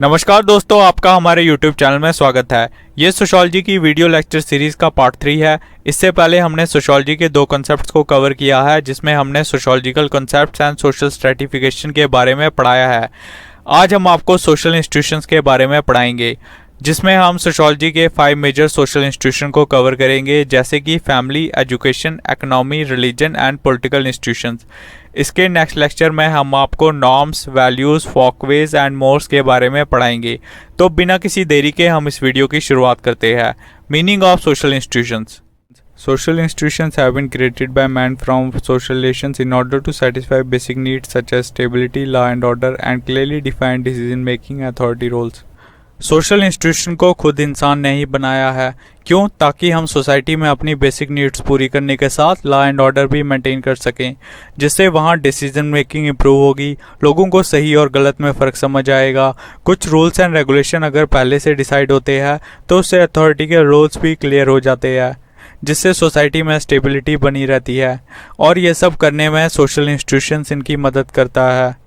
नमस्कार दोस्तों, आपका हमारे YouTube चैनल में स्वागत है। ये सोशियोलॉजी की वीडियो लेक्चर सीरीज का पार्ट 3 है। इससे पहले हमने सोशियोलॉजी के 2 कॉन्सेप्ट्स को कवर किया है, जिसमें हमने sociological concepts and social stratification के बारे में पढ़ाया है। आज हम आपको सोशल इंस्टीट्यूशंस के बारे में पढ़ाएंगे, जिसमें हम सोशियोलॉजी के 5 मेजर सोशल इंस्टीट्यूशन को कवर करेंगे, जैसे कि family, education, economy, religion and political institutions. इसके नेक्स्ट लेक्चर में हम आपको norms, values, folkways and mores के बारे में पढ़ाएंगे। तो बिना किसी देरी के हम इस वीडियो की शुरुआत करते हैं। Meaning of social institutions. Social institutions have been created by man from social relations in order to satisfy basic needs such as stability, law and order, and clearly defined decision-making authority roles. Social institution को खुद इंसान ने ही बनाया है। क्यों? ताकि हम society में अपनी बेसिक नीड्स पूरी करने के साथ लॉ एंड ऑर्डर भी मेंटेन कर सकें, जिससे वहाँ डिसीजन मेकिंग इम्प्रूव होगी, लोगों को सही और गलत में फ़र्क समझ आएगा। कुछ रूल्स एंड रेगुलेशन अगर पहले से डिसाइड होते हैं तो उससे अथॉरिटी के रोल्स भी क्लियर हो जाते हैं, जिससे सोसाइटी में स्टेबिलिटी बनी रहती है। और ये सब करने में सोशल इंस्टीट्यूशंस इनकी मदद करता है।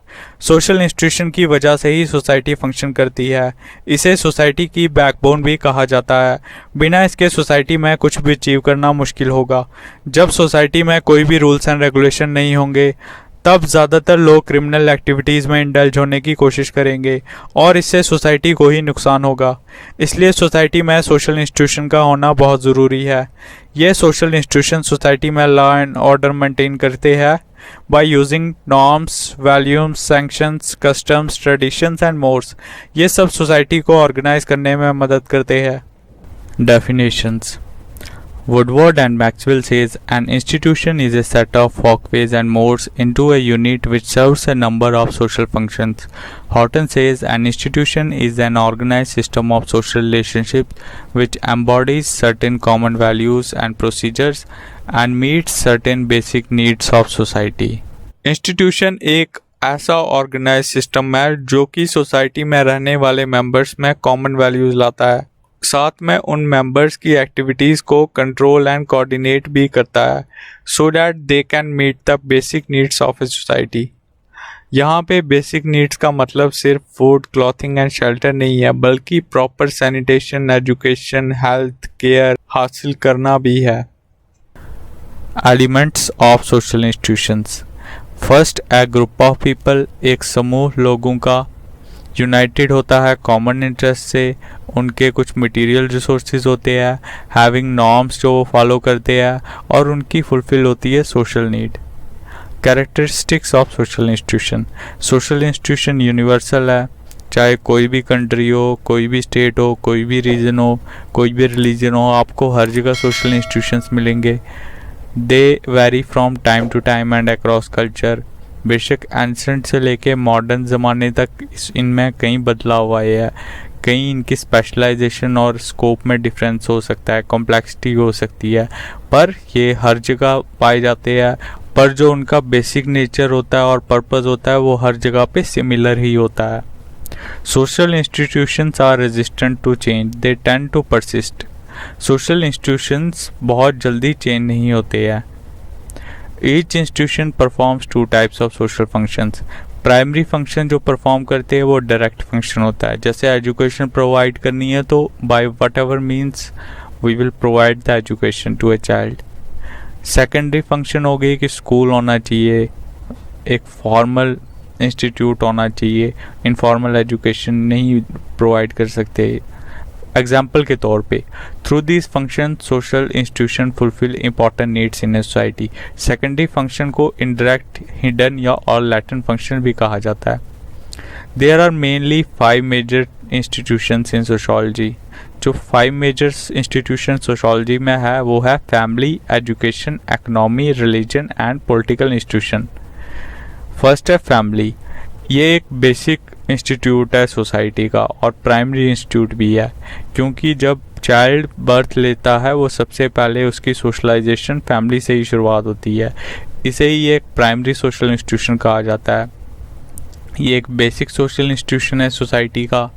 सोशल इंस्टीट्यूशन की वजह से ही सोसाइटी फंक्शन करती है। इसे सोसाइटी की बैकबोन भी कहा जाता है। बिना इसके सोसाइटी में कुछ भी अचीव करना मुश्किल होगा। जब सोसाइटी में कोई भी रूल्स एंड रेगुलेशन नहीं होंगे, तब ज़्यादातर लोग क्रिमिनल एक्टिविटीज़ में इंडल्ज होने की कोशिश करेंगे और इससे सोसाइटी को ही नुकसान होगा। इसलिए सोसाइटी में सोशल इंस्टीट्यूशन का होना बहुत ज़रूरी है। ये सोशल इंस्टीट्यूशन सोसाइटी में लॉ एंड ऑर्डर मेंटेन करते हैं by using norms, values, sanctions, customs, traditions and mores. ये सब सोसाइटी को ऑर्गेनाइज करने में मदद करते हैं। Definitions. Woodward and Maxwell says an institution is a set of walkways and modes into a unit which serves a number of social functions. Horton says an institution is an organized system of social relationships which embodies certain common values and procedures and meets certain basic needs of society. Institution एक ऐसा organise system है जो कि society में रहने वाले members में common values लाता है, साथ में उन मेंबर्स की एक्टिविटीज़ को कंट्रोल एंड कोऑर्डिनेट भी करता है, so that they can meet the basic needs of a society. यहाँ पे बेसिक नीड्स का मतलब सिर्फ फूड, क्लॉथिंग एंड शेल्टर नहीं है, बल्कि proper sanitation, education, health care हासिल करना भी है। Elements of social institutions. First, A group of people, एक समूह लोगों का यूनाइटेड होता है कॉमन इंटरेस्ट से। उनके कुछ मटेरियल रिसोर्सेज होते हैं, हैविंग नॉर्म्स जो वो फॉलो करते हैं, और उनकी फुलफिल होती है social need. Characteristics of social institution. Social institution universal है, चाहे कोई भी कंट्री हो, कोई भी स्टेट हो, कोई भी रीजन हो, कोई भी रिलीजन हो, आपको हर जगह सोशल इंस्टीट्यूशंस मिलेंगे। They vary from time to time and across culture. बेशक एंसेंट से लेके मॉडर्न ज़माने तक इनमें कई बदलाव आए हैं, कहीं इनकी स्पेशलाइजेशन और स्कोप में डिफरेंस हो सकता है, कॉम्प्लेक्सिटी हो सकती है, पर ये हर जगह पाए जाते हैं। पर जो उनका बेसिक नेचर होता है और पर्पस होता है वो हर जगह पे सिमिलर ही होता है। Social institutions are resistant to change, they tend to persist. Social institutions बहुत जल्दी चेंज नहीं होते हैं। Each institution performs 2 types of social functions. Primary function जो परफॉर्म करते हैं वो डायरेक्ट फंक्शन होता है, जैसे एजुकेशन प्रोवाइड करनी है तो by whatever means we will provide the education to a child. Secondary function हो गई कि स्कूल होना चाहिए, एक फॉर्मल इंस्टीट्यूट होना चाहिए, इनफॉर्मल एजुकेशन नहीं प्रोवाइड कर सकते। एग्जाम्पल के तौर पे, through this function social institution fulfil important needs in a society. Secondary function को इनडायरेक्ट, हिडन या और लैटेंट फंक्शन भी कहा जाता है। There are mainly 5 major institutions in sociology. जो 5 मेजर इंस्टीट्यूशन सोशोलॉजी में है वो है family, education, economy, religion and political institution. First है फैमिली। ये एक बेसिक इंस्टीट्यूट है सोसाइटी का और प्राइमरी इंस्टीट्यूट भी है, क्योंकि जब चाइल्ड बर्थ लेता है वो सबसे पहले उसकी सोशलाइजेशन फैमिली से ही शुरुआत होती है। इसे ही एक प्राइमरी सोशल इंस्टीट्यूशन कहा जाता है। ये एक बेसिक सोशल इंस्टीट्यूशन है सोसाइटी का,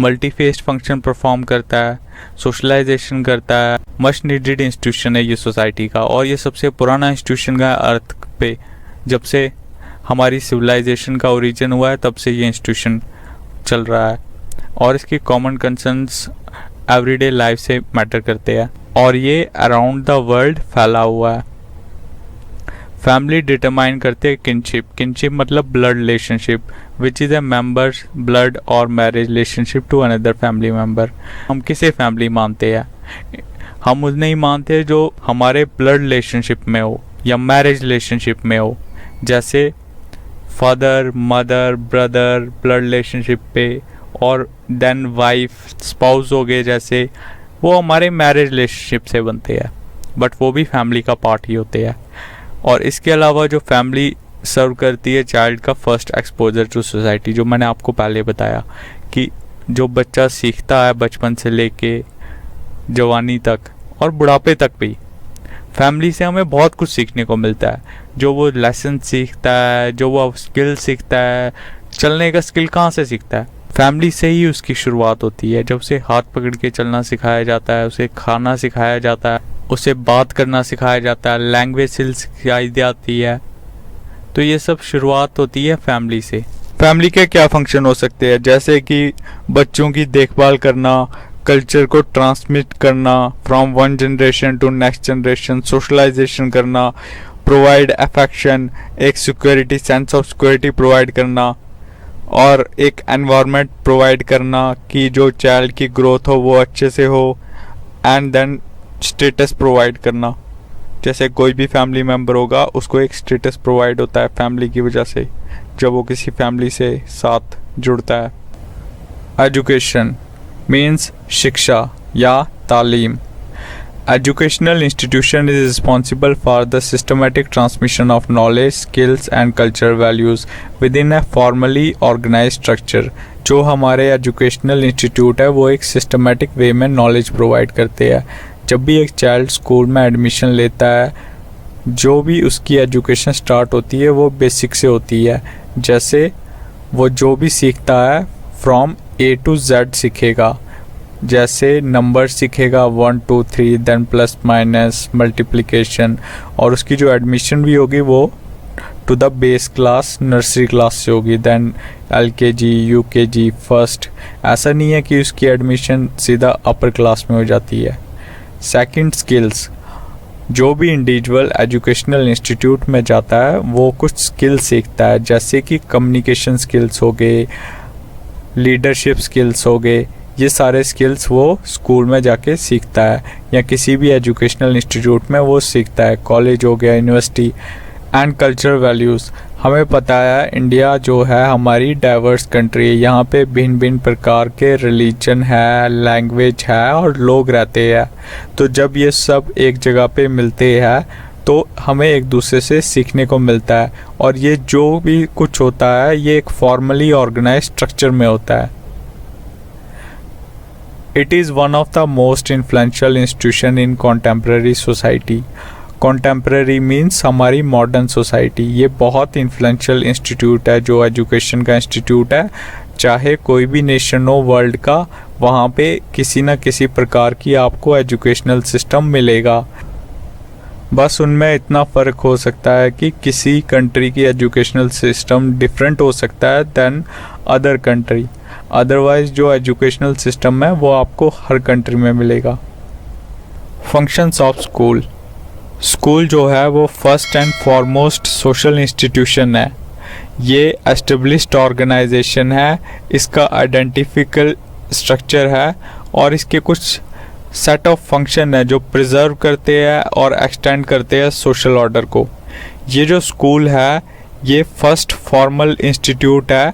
मल्टीफेस्ड फंक्शन परफॉर्म करता है, सोशलाइजेशन करता है, मच नीडेड इंस्टीट्यूशन है ये सोसाइटी का। और ये सबसे पुराना इंस्टीट्यूशन है अर्थ पे। जब से हमारी सिविलाइजेशन का ओरिजिन हुआ है तब से ये इंस्टीट्यूशन चल रहा है। और इसकी कॉमन कंसर्न्स एवरीडे लाइफ से मैटर करते हैं और ये अराउंड द वर्ल्ड फैला हुआ है। फैमिली डिटरमाइन करते हैं किनशिप। किनशिप मतलब blood relationship which is a members blood और marriage relationship to another family member. हम किसे फैमिली मानते हैं? हम उस नहीं मानते जो हमारे ब्लड रिलेशनशिप में हो या मैरिज रिलेशनशिप में हो, जैसे father mother brother blood relationship पे, और देन वाइफ स्पाउस हो गए, जैसे वो हमारे मैरिज रिलेशनशिप से बनते हैं बट वो भी फैमिली का पार्ट ही होते हैं। और इसके अलावा जो फैमिली सर्व करती है चाइल्ड का फर्स्ट एक्सपोजर टू सोसाइटी, जो मैंने आपको पहले बताया कि जो बच्चा सीखता है बचपन से लेके जवानी तक और बुढ़ापे तक भी, फैमिली से हमें बहुत कुछ सीखने को मिलता है। जो वो लेसन सीखता है, जो वो स्किल सीखता है, चलने का स्किल कहाँ से सीखता है? फैमिली से ही उसकी शुरुआत होती है। जब उसे हाथ पकड़ के चलना सिखाया जाता है, उसे खाना सिखाया जाता है, उसे बात करना सिखाया जाता है, लैंग्वेज स्किल्स सिखाई जाती है, तो ये सब शुरुआत होती है फैमिली से। फैमिली के क्या फंक्शन हो सकते हैं? जैसे कि बच्चों की देखभाल करना, कल्चर को ट्रांसमिट करना from one generation to next generation, socialization करना, प्रोवाइड अफेक्शन, एक security sense of security provide करना, और एक एनवायरनमेंट प्रोवाइड करना कि जो चाइल्ड की ग्रोथ हो वो अच्छे से हो, एंड देन स्टेटस प्रोवाइड करना। जैसे कोई भी फैमिली मेम्बर होगा उसको एक स्टेटस प्रोवाइड होता है फैमिली की वजह से जब वो किसी फैमिली से साथ जुड़ता है। एजुकेशन मीन्स शिक्षा या तालीम। Educational institution is responsible for the systematic transmission of knowledge, skills and cultural values within a formally organized structure। जो हमारे एजुकेशनल इंस्टीट्यूट है वो एक सिस्टमेटिक वे में नॉलेज प्रोवाइड करते हैं। जब भी एक चाइल्ड स्कूल में एडमिशन लेता है, जो भी उसकी एजुकेशन स्टार्ट होती है वो बेसिक से होती है। जैसे वो जो भी सीखता है फ्रॉम A to Z सीखेगा, जैसे नंबर सीखेगा 1 2 3, देन प्लस माइनस मल्टीप्लिकेशन, और उसकी जो एडमिशन भी होगी वो to the base class nursery class से होगी, देन LKG UKG फर्स्ट। ऐसा नहीं है कि उसकी एडमिशन सीधा अपर क्लास में हो जाती है। Second, skills. जो भी इंडिविजुअल एजुकेशनल इंस्टीट्यूट में जाता है वो कुछ स्किल सीखता है, जैसे कि कम्युनिकेशन स्किल्स हो गए, लीडरशिप स्किल्स हो गए। ये सारे स्किल्स वो स्कूल में जाके सीखता है या किसी भी एजुकेशनल इंस्टीट्यूट में वो सीखता है, कॉलेज हो गया, यूनिवर्सिटी। And cultural values. हमें पता है इंडिया जो है हमारी डाइवर्स कंट्री है, यहाँ पे भिन्न भिन्न प्रकार के रिलीजन है, लैंग्वेज है और लोग रहते हैं। तो जब ये सब एक जगह पे मिलते हैं तो हमें एक दूसरे से सीखने को मिलता है, और ये जो भी कुछ होता है ये एक फॉर्मली ऑर्गेनाइज्ड स्ट्रक्चर में होता है। It is one of the most influential institution in contemporary society। Contemporary means हमारी मॉडर्न सोसाइटी। ये बहुत इन्फ्लुएंशियल इंस्टीट्यूट है जो एजुकेशन का इंस्टीट्यूट है। चाहे कोई भी नेशन हो वर्ल्ड का, वहाँ पे किसी न किसी प्रकार की आपको एजुकेशनल सिस्टम मिलेगा। बस उनमें इतना फ़र्क हो सकता है कि किसी कंट्री की एजुकेशनल सिस्टम डिफरेंट हो सकता है दैन अदर कंट्री, अदरवाइज जो एजुकेशनल सिस्टम है वो आपको हर कंट्री में मिलेगा। Functions of school. स्कूल जो है वो first and foremost social institution है। ये एस्टेब्लिश्ड ऑर्गेनाइजेशन है, इसका आइडेंटिफिकल स्ट्रक्चर है और इसके कुछ सेट ऑफ फंक्शन है जो प्रिजर्व करते हैं और एक्सटेंड करते हैं सोशल ऑर्डर को। ये जो स्कूल है ये फर्स्ट फॉर्मल इंस्टीट्यूट है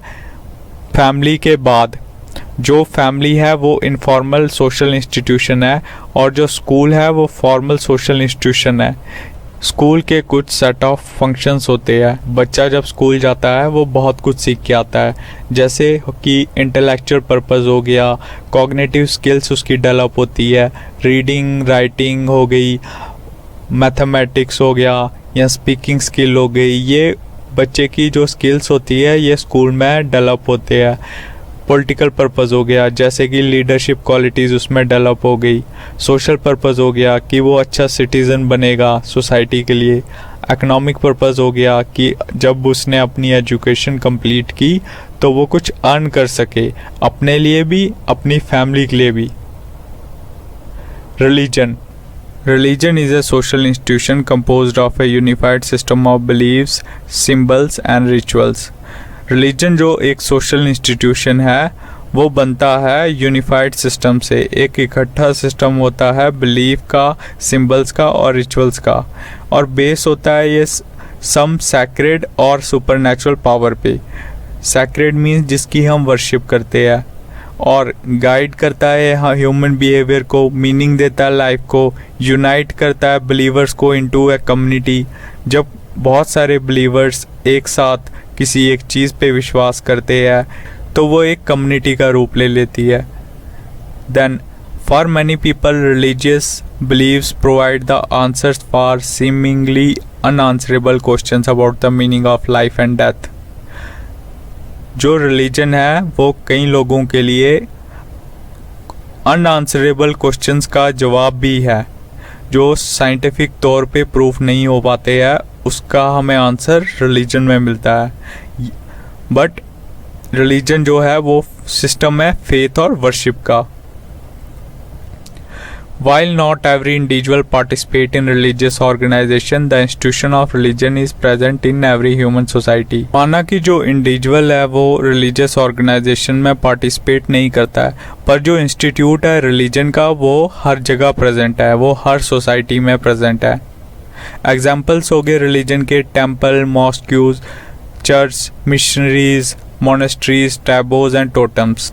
फैमिली के बाद। जो फैमिली है वो इनफॉर्मल सोशल इंस्टीट्यूशन है और जो स्कूल है वो फॉर्मल सोशल इंस्टीट्यूशन है। स्कूल के कुछ सेट ऑफ फंक्शंस होते हैं। बच्चा जब स्कूल जाता है वो बहुत कुछ सीख के आता है, जैसे कि इंटेलेक्चुअल पर्पस हो गया, कॉग्निटिव स्किल्स उसकी डेवलप होती है, रीडिंग राइटिंग हो गई, मैथमेटिक्स हो गया या स्पीकिंग स्किल हो गई। ये बच्चे की जो स्किल्स होती है ये स्कूल में डेवलप होते हैं। पॉलिटिकल पर्पस हो गया, जैसे कि लीडरशिप क्वालिटीज़ उसमें डेवलप हो गई। सोशल पर्पस हो गया कि वो अच्छा सिटीज़न बनेगा सोसाइटी के लिए। इकोनॉमिक पर्पस हो गया कि जब उसने अपनी एजुकेशन कंप्लीट की तो वो कुछ अर्न कर सके, अपने लिए भी, अपनी फैमिली के लिए भी। Religion is a social institution composed of a unified system of beliefs, symbols and rituals. Religion जो एक social institution है वो बनता है यूनिफाइड सिस्टम से, एक इकट्ठा सिस्टम होता है बिलीफ का, सिंबल्स का और रिचुअल्स का, और बेस होता है ये सम सैक्रेड और सुपरनैचुरल पावर पे। सैक्रेड मीन्स जिसकी हम वर्शिप करते हैं, और गाइड करता है ह्यूमन बिहेवियर को, मीनिंग देता है लाइफ को, यूनाइट करता है बिलीवर्स को इनटू ए कम्युनिटी। जब बहुत सारे बिलीवर्स एक साथ किसी एक चीज़ पे विश्वास करते हैं तो वो एक कम्युनिटी का रूप ले लेती है। Then for many people religious beliefs provide the answers for seemingly unanswerable questions about the meaning of life and death. जो रिलीजन है वो कई लोगों के लिए अनआंसरेबल क्वेश्चंस का जवाब भी है, जो साइंटिफिक तौर पे प्रूफ नहीं हो पाते हैं, उसका हमें आंसर रिलीजन में मिलता है। बट रिलीजन जो है वो सिस्टम है फेथ और वर्शिप का। While not every individual participate in religious organization, the institution of religion is present in every human society. माना कि जो इंडिविजुअल है वो religious organization में participate नहीं करता है, पर जो इंस्टीट्यूट है रिलीजन का वो हर जगह प्रेजेंट है, वो हर सोसाइटी में प्रेजेंट है। एग्जाम्पल्स हो गए रिलीजन के temple, mosques, church, missionaries, monasteries, taboos and totems.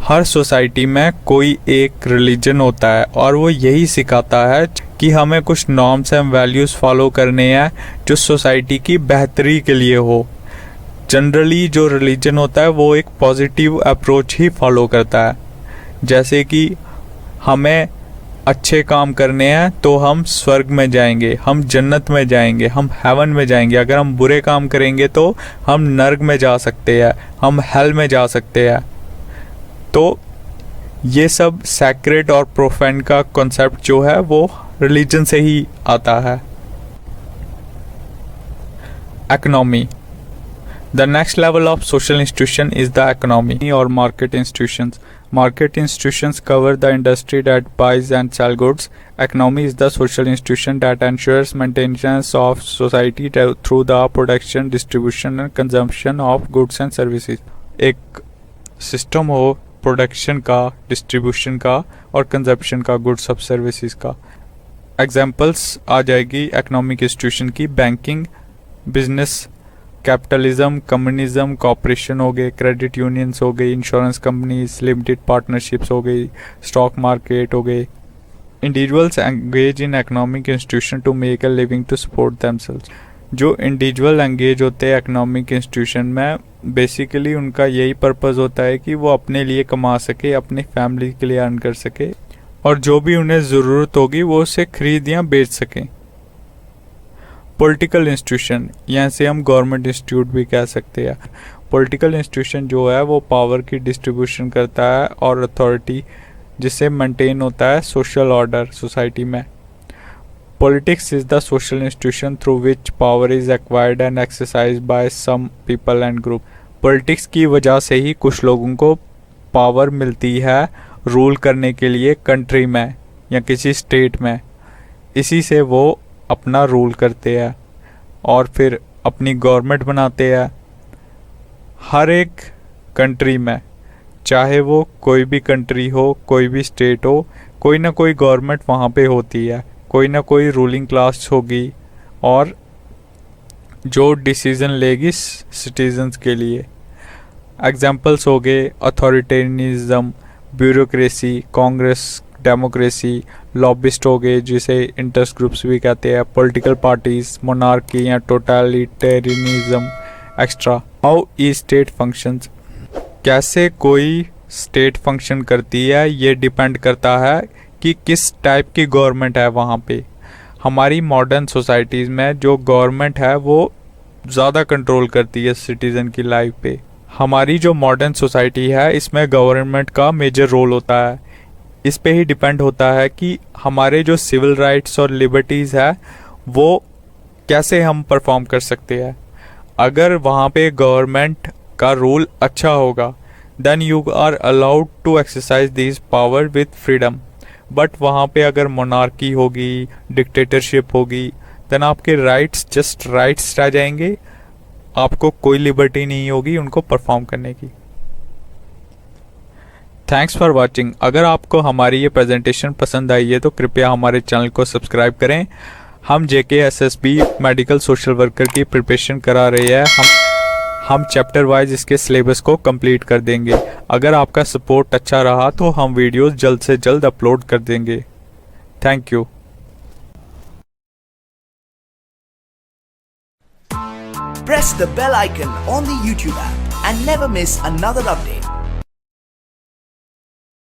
हर सोसाइटी में कोई एक रिलीजन होता है और वो यही सिखाता है कि हमें कुछ नॉर्म्स एंड वैल्यूज़ फॉलो करने हैं जो सोसाइटी की बेहतरी के लिए हो। जनरली जो रिलीजन होता है वो एक पॉजिटिव अप्रोच ही फॉलो करता है, जैसे कि हमें अच्छे काम करने हैं तो हम स्वर्ग में जाएंगे, हम जन्नत में जाएंगे, हम हेवन में जाएंगे। अगर हम बुरे काम करेंगे तो हम नर्क में जा सकते हैं, हम हेल में जा सकते हैं। तो ये सब सैक्रेड और प्रोफेन का कॉन्सेप्ट जो है वो रिलीजन से ही आता है। Economy. The next level of social institution is the economy or market institutions. Market institutions cover the industry that buys and sells goods. Economy is the social institution that ensures maintenance of society through the production, distribution and consumption of goods and services. एक system हो production का, distribution का और consumption का, goods और services का। Examples आ जाएगी इकोनॉमिक इंस्टीट्यूशन की, banking, business, capitalism, communism, corporation हो गए, क्रेडिट यूनियंस हो गई, इंश्योरेंस कंपनीज, लिमिटेड पार्टनरशिप्स हो गई, स्टॉक मार्केट हो गए। Individuals engage in economic institution to make a living to support themselves. जो इंडिविजुअल एंगेज होते हैं इकोनॉमिक इंस्टीट्यूशन में, बेसिकली उनका यही पर्पस होता है कि वो अपने लिए कमा सके, अपनी फैमिली के लिए अर्न कर सके, और जो भी उन्हें ज़रूरत होगी वो उसे खरीद या बेच सकें। पॉलिटिकल इंस्टीट्यूशन, यहाँ से हम गवर्नमेंट इंस्टीट्यूट भी कह सकते हैं। पॉलिटिकल इंस्टीट्यूशन जो है वो पावर की डिस्ट्रीब्यूशन करता है और अथॉरिटी, जिससे मेंटेन होता है सोशल ऑर्डर सोसाइटी में। Politics is the social institution through which power is acquired and exercised by some people and group. Politics की वजह से ही कुछ लोगों को पावर मिलती है रूल करने के लिए कंट्री में या किसी स्टेट में। इसी से वो अपना रूल करते हैं और फिर अपनी गवर्नमेंट बनाते हैं। हर एक कंट्री में, चाहे वो कोई भी कंट्री हो, कोई भी स्टेट हो, कोई ना कोई गवर्नमेंट वहाँ पे होती है, कोई ना कोई रूलिंग क्लास होगी और जो डिसीजन लेगी सिटीजन्स के लिए। एग्जाम्पल्स हो गए authoritarianism, bureaucracy, Congress, democracy, lobbyist हो गए जिसे इंटरेस्ट ग्रुप्स भी कहते हैं, पॉलिटिकल पार्टीज, मोनार्की या totalitarianism extra. How E state functions, कैसे कोई स्टेट फंक्शन करती है ये डिपेंड करता है कि किस टाइप की गवर्नमेंट है वहाँ पे। हमारी मॉडर्न सोसाइटीज़ में जो गवर्नमेंट है वो ज़्यादा कंट्रोल करती है सिटीज़न की लाइफ पे। हमारी जो मॉडर्न सोसाइटी है इसमें गवर्नमेंट का मेजर रोल होता है। इस पे ही डिपेंड होता है कि हमारे जो सिविल राइट्स और लिबर्टीज़ है वो कैसे हम परफॉर्म कर सकते हैं। अगर वहाँ पे गवर्नमेंट का रूल अच्छा होगा then you are allowed to exercise this power with freedom. But वहाँ पे अगर मोनार्की होगी, डिक्टेटरशिप होगी, देन आपके राइट्स जस्ट राइट्स रह जाएंगे, आपको कोई लिबर्टी नहीं होगी उनको परफॉर्म करने की। Thanks for watching. अगर आपको हमारी ये प्रेजेंटेशन पसंद आई है तो कृपया हमारे चैनल को सब्सक्राइब करें। हम JKSSB मेडिकल सोशल वर्कर की प्रिपरेशन करा रहे हैं। हम चैप्टर वाइज इसके सिलेबस को कंप्लीट कर देंगे। अगर आपका सपोर्ट अच्छा रहा तो हम वीडियोस जल्द से जल्द अपलोड कर देंगे। Thank you. Press the bell icon on the YouTube app and never miss another update.